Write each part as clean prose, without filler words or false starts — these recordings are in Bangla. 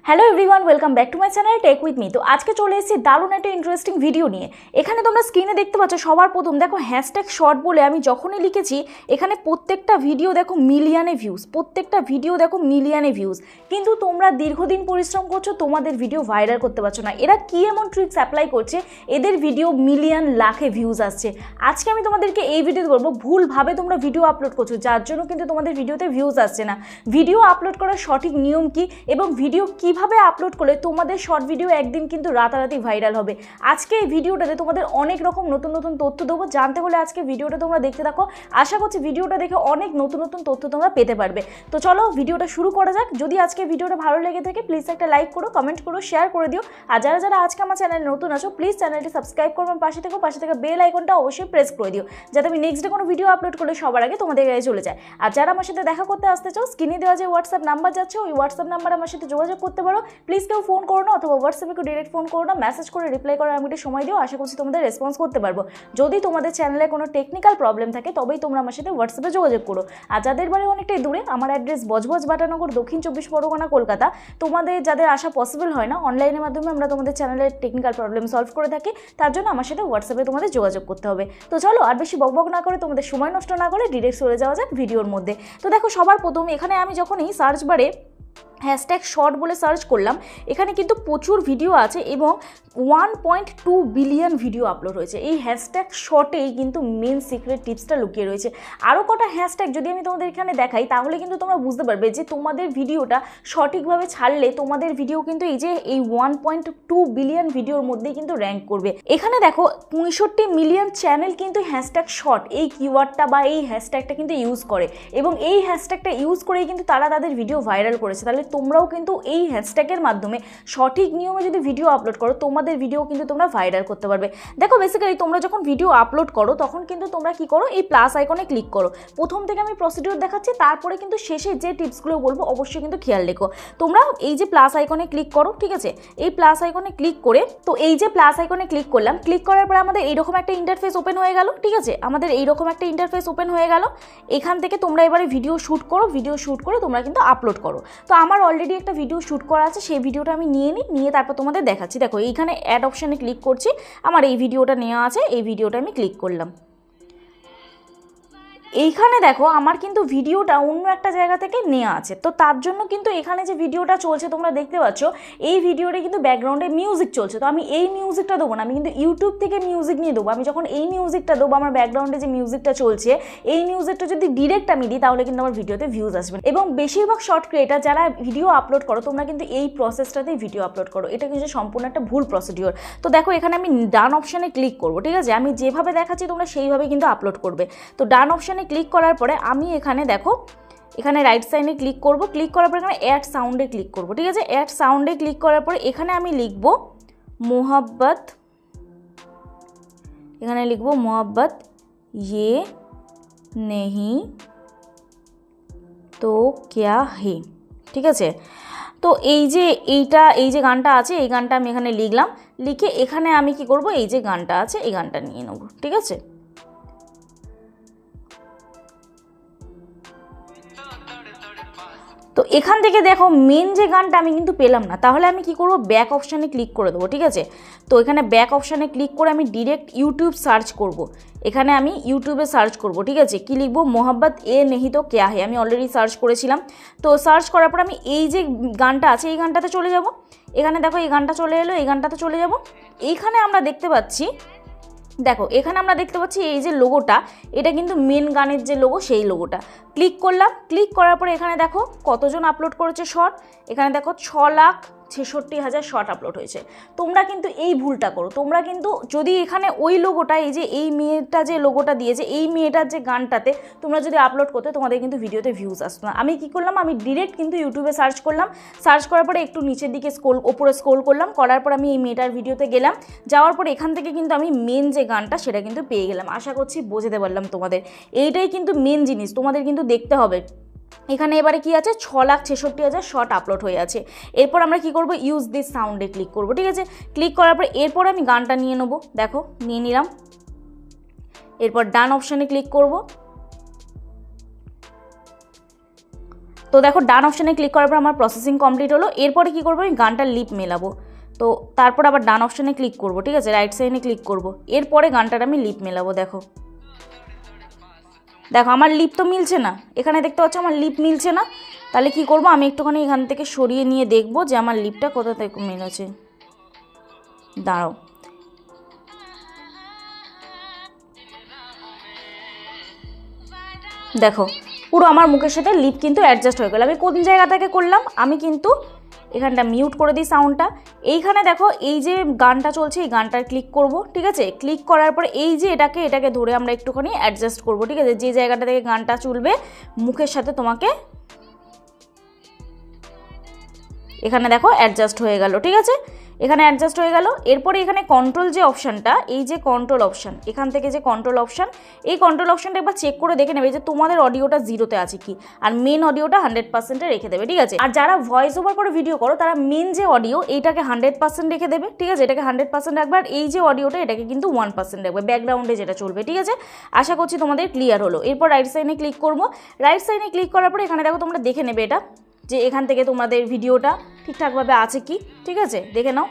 Hello everyone, welcome back to my channel tech with me. তো আজকে চলে এসেছি দারুণ একটা ইন্টারেস্টিং ভিডিও নিয়ে। এখানে তোমরা স্ক্রিনে দেখতে পাচ্ছ সবার প্রথম দেখো হ্যাশট্যাগ শর্ট বলে আমি যখনই লিখেছি এখানে প্রত্যেকটা ভিডিও দেখো মিলিয়নে ভিউজ, প্রত্যেকটা ভিডিও দেখো মিলিয়নে ভিউজ। কিন্তু তোমরা দীর্ঘদিন পরিশ্রম করছো, তোমাদের ভিডিও ভাইরাল করতে পারছো না। এরা কি এমন ট্রিক্স অ্যাপ্লাই করছে এদের ভিডিও মিলিয়ন লাখে ভিউজ আসছে। আজকে আমি তোমাদেরকে এই ভিডিওতে বলবো ভুলভাবে তোমরা ভিডিও আপলোড করছো, যার জন্য কিন্তু তোমাদের ভিডিওতে ভিউজ আসছে না। ভিডিও আপলোড করার সঠিক নিয়ম কি এবং ভিডিও কিভাবে আপলোড করলে তোমাদের শর্ট ভিডিও একদিন কিন্তু রাতারাতি ভাইরাল হবে। আজকে এই ভিডিওটাতে তোমাদের অনেক রকম নতুন নতুন তথ্য দেবো। জানতে হলে আজকে ভিডিওটা তোমরা দেখতে থাকো। আশা করছি ভিডিওটা দেখে অনেক নতুন নতুন তথ্য তোমরা পেতে পারবে। তো চলো ভিডিওটা শুরু করা যাক। যদি আজকে ভিডিওটা ভালো লেগে থাকে প্লিজ একটা লাইক করো, কমেন্ট করো, শেয়ার করে দিও। আর যারা যারা আজকে আমার চ্যানেলে নতুন আছো প্লিজ চ্যানেলটি সাবস্ক্রাইব করো, পাশে থেকে বেল আইকনটা অবশ্যই প্রেস করে দিও, যাতে আমি নেক্সট ডে কোনো ভিডিও আপলোড করলে সবার আগে তোমাদের কাছে চলে যায়। আর যারা আমার সাথে দেখা করতে আসতে চাও স্ক্রিনে দেওয়া যে হোয়াটসঅ্যাপ নাম্বার যাচ্ছে ওই হোয়াটসঅ্যাপ নাম্বার আমার সাথে যোগাযোগ করতে পারো। প্লিজ কেউ ফোন করো না অথবা হোয়াটসঅ্যাপে কেউ ডিরেক্ট ফোন করো না, মেসেজ করে রিপ্লাই করার আমি একটু সময় দিও। আশা করছি তোমাদের রেসপন্স করতে পারবো। যদি তোমাদের চ্যানেলে কোনো টেকনিক্যাল প্রবলেম থাকে তবেই তোমরা আমার সাথে হোয়াটসঅ্যাপে যোগাযোগ করো। আর যাদের বাড়ি অনেকটাই দূরে, আমার অ্যাড্রেস বজবজ বাটানগর, দক্ষিণ 24 পরগনা, কলকাতা। তোমাদের যাদের আসা পসিবল হয় না, অনলাইনের মাধ্যমে আমরা তোমাদের চ্যানেলের টেকনিক্যাল প্রবলেম সলভ করে থাকি। তার জন্য আমার সাথে হোয়াটসঅ্যাপে তোমাদের যোগাযোগ করতে হবে। তো চলো আর বেশি বকবক না করে, তোমাদের সময় নষ্ট না করে ডিরেক্ট চলে যাওয়া যাক ভিডিওর মধ্যে। তো দেখো সবার প্রথম এখানে আমি যখনই সার্চ বারে হ্যাশট্যাগ শর্ট বলে সার্চ করলাম, এখানে কিন্তু প্রচুর ভিডিও আছে এবং 1.2 বিলিয়ন ভিডিও আপলোড হয়েছে। এই হ্যাশট্যাগ শর্টেই কিন্তু মেন সিক্রেট টিপসটা লুকিয়ে রয়েছে। আরও কটা হ্যাশট্যাগ যদি আমি তোমাদের এখানে দেখাই তাহলে কিন্তু তোমরা বুঝতে পারবে যে তোমাদের ভিডিওটা সঠিকভাবে ছাড়লে তোমাদের ভিডিও কিন্তু এই 1.2 বিলিয়ন ভিডিওর মধ্যেই কিন্তু র্যাঙ্ক করবে। এখানে দেখো 65 মিলিয়ন চ্যানেল কিন্তু হ্যাশট্যাগ শর্ট এই কিওয়ার্ডটা বা এই হ্যাশট্যাগটা কিন্তু ইউজ করে এবং এই হ্যাশট্যাগটা ইউজ করেই কিন্তু তারা তাদের ভিডিও ভাইরাল করেছে। তাহলে তোমরাও কিন্তু এই হ্যাশট্যাগের মাধ্যমে সঠিক নিয়মে যদি ভিডিও আপলোড করো তোমাদের ভিডিও কিন্তু তোমরা ভাইরাল করতে পারবে। দেখো বেসিক্যালি তোমরা যখন ভিডিও আপলোড করো তখন কিন্তু তোমরা কি করো, এই প্লাস আইকনে ক্লিক করো। প্রথম থেকে আমি প্রসিডিওর দেখাচ্ছি, তারপরে কিন্তু শেষে যে টিপসগুলো বলবো অবশ্যই কিন্তু খেয়াল রেখো। তোমরা এই যে প্লাস আইকনে ক্লিক করো, ঠিক আছে? এই প্লাস আইকনে ক্লিক করে, তো এই যে প্লাস আইকনে ক্লিক করলাম, ক্লিক করার পরে আমাদের এইরকম একটা ইন্টারফেস ওপেন হয়ে গেল, ঠিক আছে? আমাদের এইরকম একটা ইন্টারফেস ওপেন হয়ে গেল। এখান থেকে তোমরা এবারে ভিডিও শ্যুট করো, ভিডিও শ্যুট করে তোমরা কিন্তু আপলোড করো। তো আমার অলরেডি একটা ভিডিও শ্যুট করা আছে, সেই ভিডিওটা আমি নিয়ে তারপর তোমাদের দেখাচ্ছি। দেখো এইখানে অ্যাড অপশানে ক্লিক করছি, আমার এই ভিডিওটা নেওয়া আছে, এই ভিডিওটা আমি ক্লিক করলাম। এইখানে দেখো আমার কিন্তু ভিডিওটা অন্য একটা জায়গা থেকে নেওয়া আছে। তো তার জন্য কিন্তু এখানে যে ভিডিওটা চলছে তোমরা দেখতে পাচ্ছ, এই ভিডিওটা কিন্তু ব্যাকগ্রাউন্ডে মিউজিক চলছে। তো আমি এই মিউজিকটা দেবো না, আমি কিন্তু ইউটিউব থেকে মিউজিক নিয়ে দেবো। আমি যখন এই মিউজিকটা দেবো, আমার ব্যাকগ্রাউন্ডে যে মিউজিকটা চলছে এই মিউজিকটা যদি ডিরেক্ট আমি দিই তাহলে কিন্তু আমার ভিডিওতে ভিউজ আসবে। এবং বেশিরভাগ শর্ট ক্রিয়েটার যারা ভিডিও আপলোড করো তোমরা কিন্তু এই প্রসেসটাতেই ভিডিও আপলোড করো। এটা কিন্তু সম্পূর্ণ একটা ভুল প্রসিডিওর। তো দেখো এখানে আমি ডান অপশানে ক্লিক করবো, ঠিক আছে? আমি যেভাবে দেখাচ্ছি তোমরা সেইভাবে কিন্তু আপলোড করবে। তো ডান অপশানে ক্লিক করার পরে আমি এখানে দেখো এখানে রাইট সাইডে ক্লিক করব, ক্লিক করার পরে এখানে অ্যাড সাউন্ডে ক্লিক করব, ঠিক আছে? অ্যাড সাউন্ডে ক্লিক করার পরে এখানে আমি লিখব মোহাব্বত, এখানে লিখব মোহাব্বত ये नहीं तो क्या है, ঠিক আছে? তো এই যে গানটা আছে এই গানটা আমি এখানে লিখলাম, লিখে এখানে আমি কি করব, এই যে গানটা আছে এই গানটা নিয়ে নেব, ঠিক আছে? তো এখান থেকে দেখো মেন যে গানটা আমি কিন্তু পেলাম না, তাহলে আমি কি করব, ব্যাক অপশানে ক্লিক করে দেবো, ঠিক আছে? তো এখানে ব্যাক অপশানে ক্লিক করে আমি ডিরেক্ট ইউটিউব সার্চ করব। এখানে আমি ইউটিউবে সার্চ করব, ঠিক আছে? কি লিখবো, মোহাব্বত এ নেহি তো ক্যা হে। আমি অলরেডি সার্চ করেছিলাম। তো সার্চ করার পর আমি এই যে গানটা আছে এই গানটাতে চলে যাব। এখানে দেখো এই গানটা চলে এলো, এই গানটাতে চলে যাব। এইখানে আমরা দেখতে পাচ্ছি, দেখো এখানে আমরা দেখতে পাচ্ছি এই যে লোগোটা, এটা কিন্তু মেন গানের যে লোগো সেই লোগোটা। ক্লিক করলাম, ক্লিক করার পরে এখানে দেখো কতজন আপলোড করেছে শর্ট। এখানে দেখো 6,66,000 শর্ট আপলোড হয়েছে। তোমরা কিন্তু এই ভুলটা করো। তোমরা কিন্তু যদি এখানে ওই লোগোটা, এই যে এই মেয়েটা যে লোগোটা দিয়েছে এই মেয়েটার যে গানটাতে তোমরা যদি আপলোড করতে তোমাদের কিন্তু ভিডিওতে ভিউজ আসতো না। আমি কি করলাম, আমি ডিরেক্ট কিন্তু ইউটিউবে সার্চ করলাম, সার্চ করার পরে একটু নিচের দিকে ওপরে স্ক্রল করলাম, করার পর আমি এই মেয়েটার ভিডিওতে গেলাম, যাওয়ার পর এখান থেকে কিন্তু আমি মেন যে গানটা সেটা কিন্তু পেয়ে গেলাম। আশা করছি বোঝাতে পারলাম তোমাদের। এইটাই কিন্তু মেন জিনিস, তোমাদের কিন্তু দেখতে হবে। এখানে এবারে কি আছে, 6,66,000 শর্ট আপলোড হয়ে আছে। এরপর আমরা কি করব, ইউজ দিস সাউন্ডে ক্লিক করব, ঠিক আছে? ক্লিক করার পর এরপর আমি গানটা নিয়ে নেব, দেখো নিয়ে নিলাম। এরপর ডান অপশানে ক্লিক করব। তো দেখো ডান অপশানে ক্লিক করার পর আমার প্রসেসিং কমপ্লিট হলো। এরপরে কী করবো, আমি গানটার লিপ মেলাবো। তো তারপর আবার ডান অপশানে ক্লিক করবো, ঠিক আছে, রাইট সাইডে ক্লিক করবো, এরপরে গানটার আমি লিপ মেলাবো। দেখো দেখো আমার লিপ তো মিলছে না, এখানে দেখতে পাচ্ছ আমার লিপ মিলছে না। তাহলে কি করব, আমি একটুখানি এখান থেকে সরিয়ে নিয়ে দেখবো যে আমার লিপটা কোথা থেকে মিলেছে। দাঁড়াও, দেখো পুরো আমার মুখের সাথে লিপ কিন্তু অ্যাডজাস্ট হয়ে গেল। আমি কোন জায়গা থেকে করলাম, আমি কিন্তু এখানটা মিউট করে দিই সাউন্ডটা। এইখানে দেখো এই যে গানটা চলছে, এই গানটার ক্লিক করব, ঠিক আছে। ক্লিক করার পরে এই যে এটাকে ধরে আমরা একটুখানি অ্যাডজাস্ট করব, ঠিক আছে। যে জায়গাটা থেকে গানটা চলবে মুখের সাথে তোমাকে এখানে দেখো অ্যাডজাস্ট হয়ে গেল, ঠিক আছে, এখানে অ্যাডজাস্ট হয়ে গেল। এরপরে এখানে কন্ট্রোল যে অপশানটা, এই যে কন্ট্রোল অপশান, এখান থেকে যে কন্ট্রোল অপশান, এই কন্ট্রোল অপশানটা একবার চেক করে দেখে নেবে যে তোমাদের অডিওটা 0-তে আছে কি, আর মেন অডিওটা 100%-এ রেখে দেবে, ঠিক আছে। আর যারা ভয়েস ওভার করে ভিডিও করো তারা মেন যে অডিও এইটাকে 100% রেখে দেবে, ঠিক আছে, এটাকে 100% রাখবে। আর এই যে অডিওটা এটাকে কিন্তু 1% রাখবে, ব্যাকগ্রাউন্ডে যেটা চলবে, ঠিক আছে। আশা করছি তোমাদের ক্লিয়ার হলো। এরপর রাইট সাইডে ক্লিক করবো। রাইট সাইডে ক্লিক করার পরে এখানে দেখো তোমরা দেখে নেবে এটা, যে এখান থেকে তোমাদের ভিডিওটা ঠিকঠাকভাবে আছে কি, ঠিক আছে, দেখে নাও।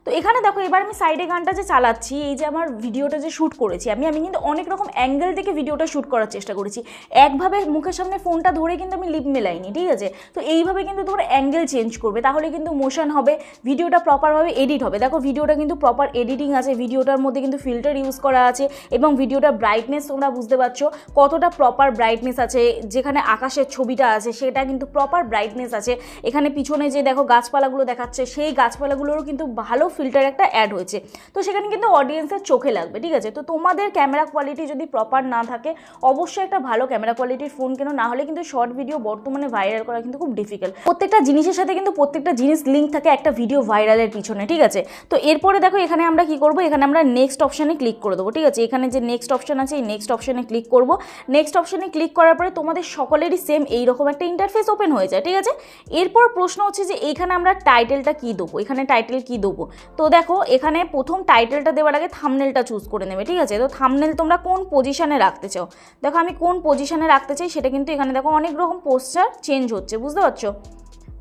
তো এখানে দেখো এবার আমি সাইডে গানটা যে চালাচ্ছি, এই যে আমার ভিডিওটা যে শ্যুট করেছি আমি কিন্তু অনেক রকম অ্যাঙ্গেল থেকে ভিডিওটা শ্যুট করার চেষ্টা করেছি। একভাবে মুখের সামনে ফোনটা ধরে কিন্তু আমি লিপ মেলাইনি, ঠিক আছে। তো এইভাবে কিন্তু তোমরা অ্যাঙ্গেল চেঞ্জ করবে, তাহলে কিন্তু মোশন হবে, ভিডিওটা প্রপারভাবে এডিট হবে। দেখো ভিডিওটা কিন্তু প্রপার এডিটিং আছে, ভিডিওটার মধ্যে কিন্তু ফিল্টার ইউজ করা আছে, এবং ভিডিওটার ব্রাইটনেস তোমরা বুঝতে পারছো কতটা প্রপার ব্রাইটনেস আছে। যেখানে আকাশের ছবিটা আছে সেটা কিন্তু প্রপার ব্রাইটনেস আছে। এখানে পিছনে যে দেখো গাছপালাগুলো দেখাচ্ছে, সেই গাছপালাগুলোরও কিন্তু ভালো ফিল্টার একটা অ্যাড হয়েছে। তো সেখানে কিন্তু অডিয়েন্সের চোখে লাগবে, ঠিক আছে। তো তোমাদের ক্যামেরা কোয়ালিটি যদি প্রপার না থাকে, অবশ্যই একটা ভালো ক্যামেরা কোয়ালিটির ফোন কেনো, না হলে কিন্তু শর্ট ভিডিও বর্তমানে ভাইরাল করা কিন্তু খুব ডিফিকাল্ট। প্রত্যেকটা জিনিসের সাথে কিন্তু প্রত্যেকটা জিনিস লিঙ্ক থাকে একটা ভিডিও ভাইরালের পিছনে, ঠিক আছে। তো এরপরে দেখো এখানে আমরা কি করব, এখানে আমরা নেক্সট অপশানে ক্লিক করে দেবো, ঠিক আছে। এখানে যে নেক্সট অপশান আছে, এই নেক্সট অপশানে ক্লিক করব। নেক্সট অপশানে ক্লিক করার পরে তোমাদের সকলেরই সেম এইরকম একটা ইন্টারফেস ওপেন হয়ে যায়, ঠিক আছে। এরপর প্রশ্ন হচ্ছে যে এইখানে আমরা টাইটেলটা কী দেবো, এখানে টাইটেল কী দেবো। তো দেখো এখানে প্রথম টাইটেলটা দেওয়ার আগে থাম্বনেলটা চুজ করে নেবে, ঠিক আছে। তো থাম্বনেল তোমরা কোন পজিশনে রাখতে চাও, দেখো আমি কোন পজিশনে রাখতে চাই সেটা কিন্তু এখানে দেখো অনেক রকম পোস্টার চেঞ্জ হচ্ছে, বুঝতে পারছো।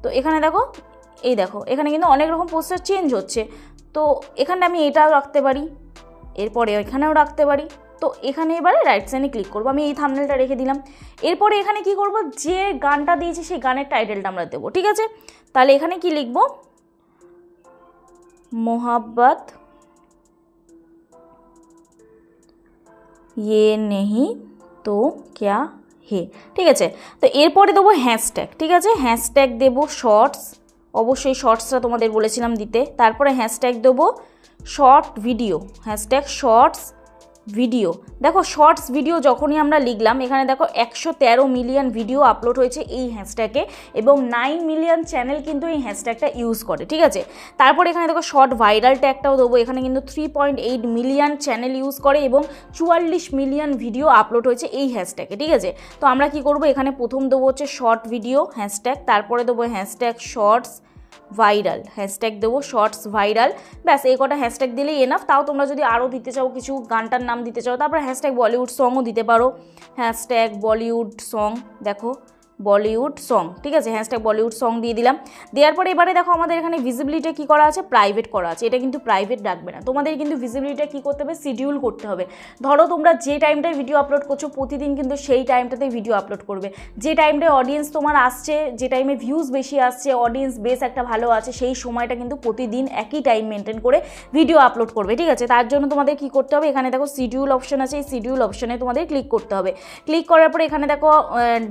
তো এখানে দেখো, এই দেখো এখানে কিন্তু অনেক রকম পোস্টার চেঞ্জ হচ্ছে। তো এখানে আমি এটাও রাখতে পারি, এরপরে এখানেও রাখতে পারি। তো এখানে এবারে রাইট সাইডে ক্লিক করবো, আমি এই থাম্বনেলটা রেখে দিলাম। এরপরে এখানে কি করব, যে গানটা দিয়েছি সেই গানের টাইটেলটা আমরা দেবো, ঠিক আছে। তাহলে এখানে কি লিখবো, मोहब्बत ये नहीं तो क्या है, ঠিক আছে। তো এরপরে দেবো হ্যাশট্যাগ, ঠিক আছে, হ্যাশট্যাগ দেবো শর্টস, অবশ্যই শর্টসটা তোমাদের বলেছিলাম দিতে। তারপরে হ্যাশট্যাগ দেবো short video, hashtag shorts video. দেখো শর্টস ভিডিও যখনই আমরা লিখলাম, এখানে দেখো 113 মিলিয়ন ভিডিও আপলোড হয়েছে এই হ্যাশট্যাগে, এবং 9 মিলিয়ন চ্যানেল কিন্তু এই হ্যাশট্যাগটা ইউজ করে, ঠিক আছে। তারপরে এখানে দেখো শর্ট ভাইরাল ট্যাগটাও দেবো, এখানে কিন্তু 3.8 মিলিয়ন চ্যানেল ইউজ করে এবং 44 মিলিয়ন ভিডিও আপলোড হয়েছে এই হ্যাশট্যাগে, ঠিক আছে। তো আমরা কি করব, এখানে প্রথম দেবো হচ্ছে শর্ট ভিডিও হ্যাশট্যাগ, তারপরে দেবো হ্যাশট্যাগ শর্টস ভাইরাল, হ্যাশট্যাগ দেবো শর্টস ভাইরাল। ব্যাস এই কটা হ্যাশট্যাগ দিলেই এনাফ। তাও তোমরা যদি আরও দিতে চাও, কিছু গানটার নাম দিতে চাও, তারপরে হ্যাশট্যাগ বলিউড সংও দিতে পারো, হ্যাশট্যাগ বলিউড সং, দেখো বলিউড সং, ঠিক আছে, হ্যাশট্যাগ বলিউড সং দিয়ে দিলাম। দেওয়ার পরে এবারে দেখো আমাদের এখানে ভিজিবিলিটি কী করা আছে, প্রাইভেট করা আছে। এটা কিন্তু প্রাইভেট রাখবে না, তোমাদের কিন্তু ভিজিবিলিটিটা কী করতে হবে, শিডিউল করতে হবে। ধরো তোমরা যে টাইমটায় ভিডিও আপলোড করছো প্রতিদিন কিন্তু সেই টাইমটাতেই ভিডিও আপলোড করবে। যে টাইমটায় অডিয়েন্স তোমার আসছে, যে টাইমে ভিউজ বেশি আসছে, অডিয়েন্স বেস একটা ভালো আছে, সেই সময়টা কিন্তু প্রতিদিন একই টাইম মেনটেন করে ভিডিও আপলোড করবে, ঠিক আছে। তার জন্য তোমাদের কী করতে হবে, এখানে দেখো শিডিউল অপশন আছে, এই শিডিউল অপশনে তোমাদের ক্লিক করতে হবে। ক্লিক করার পরে এখানে দেখো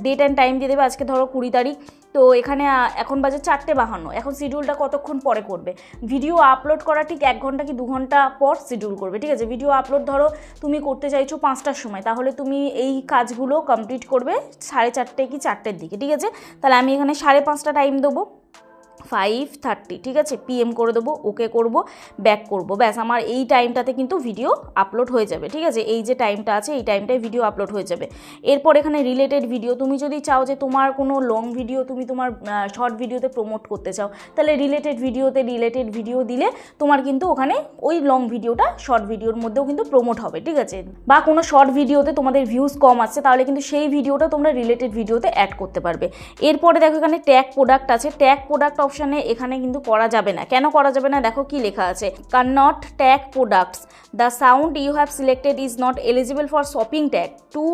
ডেট অ্যান্ড টাইম দিয়ে দেবে। আজকে ধরো 20 তারিখ, তো এখানে এখন বাজে 4:52, এখন শিডিউলটা কতক্ষণ পরে করবে, ভিডিও আপলোড করা ঠিক 1 ঘন্টা কি 2 ঘন্টা পর শিডিউল করবে, ঠিক আছে। ভিডিও আপলোড ধরো তুমি করতে চাইছো 5টার সময়, তাহলে তুমি এই কাজগুলো কমপ্লিট করবে 4:30 কি 4টের দিকে, ঠিক আছে। তাহলে আমি এখানে 5:30 টাইম দেবো। 5:30, ঠিক আছে, PM করে দেবো, ওকে করব, ব্যাক করব, ব্যাস আমার এই টাইমটাতে কিন্তু ভিডিও আপলোড হয়ে যাবে, ঠিক আছে, এই যে টাইমটা আছে এই টাইমটায় ভিডিও আপলোড হয়ে যাবে। এরপর এখানে রিলেটেড ভিডিও, তুমি যদি চাও যে তোমার কোনো লং ভিডিও তুমি তোমার শর্ট ভিডিওতে প্রমোট করতে চাও, তাহলে রিলেটেড ভিডিও দিলে তোমার কিন্তু ওখানে ওই লং ভিডিওটা শর্ট ভিডিওর মধ্যেও কিন্তু প্রমোট হবে, ঠিক আছে। বা কোনো শর্ট ভিডিওতে তোমাদের ভিউজ কম আসছে, তাহলে কিন্তু সেই ভিডিওটা তোমরা রিলেটেড ভিডিওতে অ্যাড করতে পারবে। এরপরে দেখো এখানে ট্যাগ প্রোডাক্ট আছে, ট্যাগ প্রোডাক্ট অপশানে এখানে কিন্তু করা যাবে না। কেন করা যাবে না, দেখো কি লেখা আছে, can not tag products, the sound you have selected is not eligible for shopping tag, to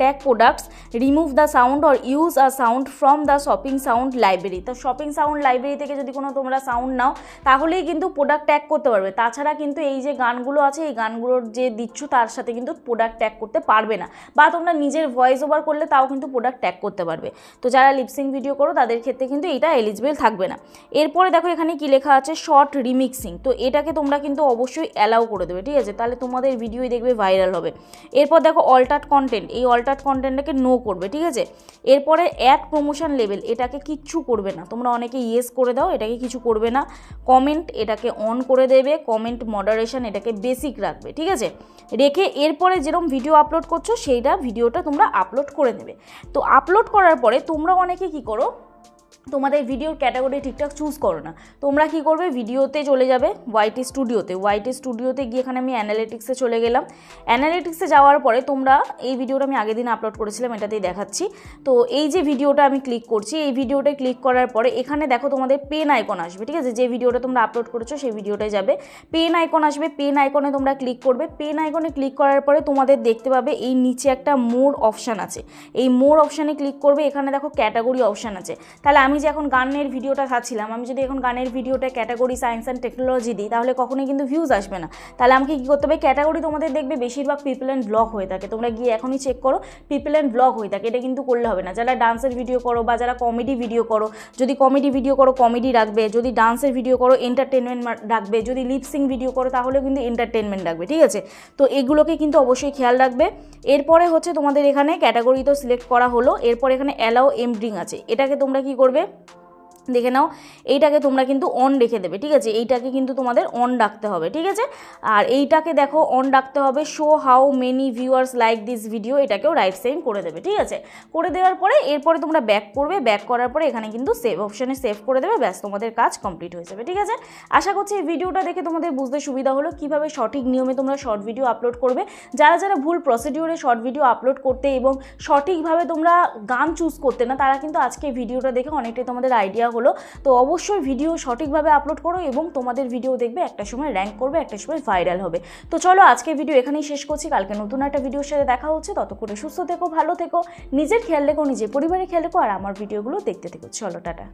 tag products remove the sound or use a sound from the shopping sound library. তো শপিং সাউন্ড লাইব্রেরি থেকে যদি কোনো তোমরা সাউন্ড নাও তাহলেই কিন্তু প্রোডাক্ট ট্যাগ করতে পারবে, তাছাড়া কিন্তু এই যে গানগুলো আছে এই গানগুলোর যে দিচ্ছ তার সাথে কিন্তু প্রোডাক্ট ট্যাগ করতে পারবে না, বা তোমরা নিজের ভয়েস ওভার করলে তাও কিন্তু প্রোডাক্ট ট্যাগ করতে পারবে। তো যারা লিপসিং ভিডিও করো তাদের ক্ষেত্রে কিন্তু এটা এলিজিবল থাকবে না। এরপরে দেখো এখানে কি লেখা আছে, শর্ট রিমিক্সিং, তো এটাকে তোমরা কিন্তু অবশ্যই অ্যালাউ করে দেবে, ঠিক আছে, তাহলে তোমাদের ভিডিওই দেখবে ভাইরাল হবে। এরপর দেখো অল্টার্ড কন্টেন্ট, এই অল্টার্ড কন্টেন্টটাকে নো করবে, ঠিক আছে। এরপরে অ্যাড প্রমোশন লেভেল, এটাকে কিচ্ছু করবে না, তোমরা অনেকে ইয়েস করে দাও, এটাকে কিছু করবে না। কমেন্ট, এটাকে অন করে দেবে, কমেন্ট মডারেশন এটাকে বেসিক রাখবে, ঠিক আছে, রেখে এরপরে যেরকম ভিডিও আপলোড করছো সেইটা ভিডিওটা তোমরা আপলোড করে দেবে। তো আপলোড করার পরে তোমরা অনেকে কি করো, তোমাদের ভিডিওর ক্যাটাগরি ঠিকঠাক চুজ করো না, তোমরা কি করবে, ভিডিওতে চলে যাবে ওয়াইটি স্টুডিওতে গিয়ে এখানে আমি অ্যানালিটিক্সে চলে গেলাম। অ্যানালিটিক্সে যাওয়ার পরে তোমরা এই ভিডিওটা আমি আগের দিন আপলোড করেছিলাম, এটাতেই দেখাচ্ছি। তো এই যে ভিডিওটা আমি ক্লিক করছি, এই ভিডিওটা ক্লিক করার পরে এখানে দেখো তোমাদের পেন আইকন আসবে, ঠিক আছে, যে ভিডিওটা তোমরা আপলোড করেছো সেই ভিডিওটায় যাবে, পেন আইকন আসবে, পেন আইকনে তোমরা ক্লিক করবে। পেন আইকনে ক্লিক করার পরে তোমাদের দেখতে পাবে এই নিচে একটা মোর অপশান আছে, এই মোর অপশানে ক্লিক করবে, এখানে দেখো ক্যাটাগরি অপশান আছে। তাহলে আমি যে এখন গানের ভিডিওটা ছাড়ছিলাম, আমি যদি এখন গানের ভিডিওটা ক্যাটাগরি সায়েন্স অ্যান্ড টেকনোলজি দিই তাহলে কখনোই কিন্তু ভিউজ আসবে না। তাহলে আমাকে কী করতে হবে, ক্যাটাগরি তোমাদের দেখবে বেশিরভাগ পিপল অ্যান্ড ব্লগ হয়ে থাকে, তোমরা গিয়ে এখনই চেক করো পিপল অ্যান্ড ব্লগ হয়ে থাকে, এটা কিন্তু করলে হবে না। যারা ডান্সের ভিডিও করো বা যারা কমেডি ভিডিও করো, যদি কমেডি ভিডিও করো কমেডি রাখবে, যদি ডান্সের ভিডিও করো এন্টারটেনমেন্ট রাখবে, যদি লিপসিং ভিডিও করো তাহলেও কিন্তু এন্টারটেনমেন্ট রাখবে, ঠিক আছে। তো এগুলোকে কিন্তু অবশ্যই খেয়াল রাখবে। এরপরে হচ্ছে তোমাদের এখানে ক্যাটাগরি তো সিলেক্ট করা হলো, এরপর এখানে অ্যালাউ এমব্রিং আছে, এটাকে তোমরা কি করবে দেখে নাও, এইটাকে তোমরা কিন্তু অন রেখে দেবে, ঠিক আছে, এইটাকে কিন্তু তোমাদের অন রাখতে হবে, ঠিক আছে। আর এইটাকে দেখো অন রাখতে হবে, show how many viewers like this video, এটাকেও রাইট সাইড করে দেবে, ঠিক আছে। করে দেওয়ার পরে এরপরে তোমরা ব্যাক করবে, ব্যাক করার পরে এখানে কিন্তু সেভ অপশানে সেভ করে দেবে, ব্যাস তোমাদের কাজ কমপ্লিট হয়ে যাবে, ঠিক আছে। আশা করছি এই ভিডিওটা দেখে তোমাদের বুঝতে সুবিধা হলো কীভাবে সঠিক নিয়মে তোমরা শর্ট ভিডিও আপলোড করবে। যারা ভুল প্রসিডিওরে শর্ট ভিডিও আপলোড করতে এবং সঠিকভাবে তোমরা গান চুজ করতে না, তারা কিন্তু আজকে ভিডিওটা দেখে অনেকটাই তোমাদের আইডিয়া হলো। তো অবশ্যই ভিডিও সঠিকভাবে আপলোড করো এবং তোমাদের ভিডিও দেখবে একটা সময় র্যাঙ্ক করবে, একটা সময় ভাইরাল হবে। তো চলো আজকের ভিডিও এখানেই শেষ করছি, কালকে নতুন একটা ভিডিওর সাথে দেখা হচ্ছে, ততক্ষণে সুস্থ থেকো, ভালো থেকো, নিজের খেয়াল রেখো, নিজের পরিবারের খেয়াল রেখো, আর আমার ভিডিওগুলো দেখতে থেকো। চলো টাটা।